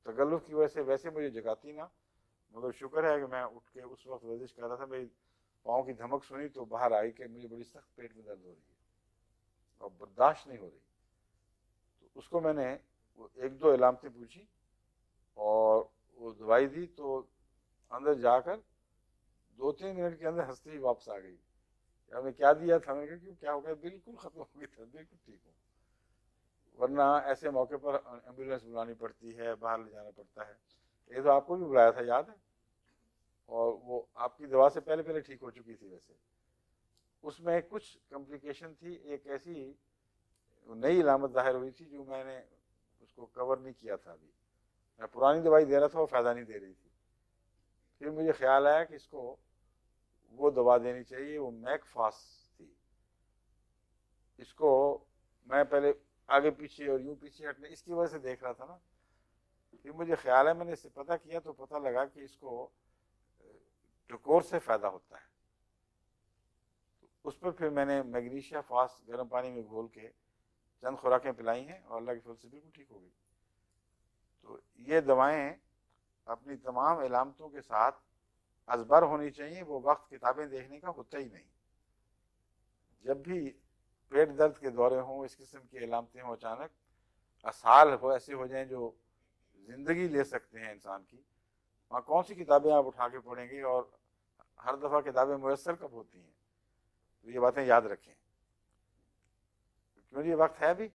تکلف کی وجہ سے ویسے مجھے جگاتی نہ، مگر شکر ہے کہ میں اٹھ کے اس وقت ورزش کر رہا تھا، میری پاؤں کی دھمک سنی تو باہر آئی کہ مجھے بڑی سخت پیٹ میں درد ہو رہی ہے اور برداشت نہیں ہو رہی. تو اس کو میں نے ایک دو علامتیں پوچھی اور وہ دوائی دی، تو اندر جا کر 2-3 منٹ کے اندر ہنستے ہی واپس آ گئی. ہم نے کیا دیا تھا؟ میں نے کہا کیوں، کیا ہو گیا؟ بالکل ختم ہو گئی تھا، بالکل ٹھیک ہوں. ورنہ ایسے موقع پر ایمبولینس بلانی پڑتی ہے، باہر لے جانا پڑتا ہے. یہ تو آپ کو بھی بلایا تھا، یاد ہے؟ اور وہ آپ کی دوا سے پہلے پہلے ٹھیک ہو چکی تھی. ویسے اس میں کچھ کمپلیکیشن تھی، ایک ایسی نئی علامت ظاہر ہوئی تھی جو میں نے اس کو کور نہیں کیا تھا. ابھی میں پرانی دوائی دے رہا تھا، وہ فائدہ نہیں دے رہی تھی. پھر مجھے خیال آیا کہ اس کو وہ دوا دینی چاہیے، وہ میک فاس تھی. اس کو میں پہلے آگے پیچھے اور یوں پیچھے ہٹنے اس کی وجہ سے دیکھ رہا تھا نا. پھر مجھے خیال ہے، میں نے اس سے پتہ کیا تو پتہ لگا کہ اس کو ٹکور سے فائدہ ہوتا ہے. اس پر پھر میں نے میگنیشیا فاسٹ گرم پانی میں گھول کے چند خوراکیں پلائی ہیں اور اللہ کے فضل سے بالکل ٹھیک ہو گئی. تو یہ دوائیں اپنی تمام علامتوں کے ساتھ ازبر ہونی چاہیے. وہ وقت کتابیں دیکھنے کا ہوتا ہی نہیں. جب بھی پیٹ درد کے دورے ہوں، اس قسم کی علامتیں ہوں، اچانک اسہال ہو، ایسے ہو جائیں جو زندگی لے سکتے ہیں انسان کی، وہاں کون سی کتابیں آپ اٹھا کے پڑھیں گے؟ اور ہر دفعہ کتابیں میسر کب ہوتی ہیں؟ تو یہ باتیں یاد رکھیں. کیوں جی، وقت ہے ابھی؟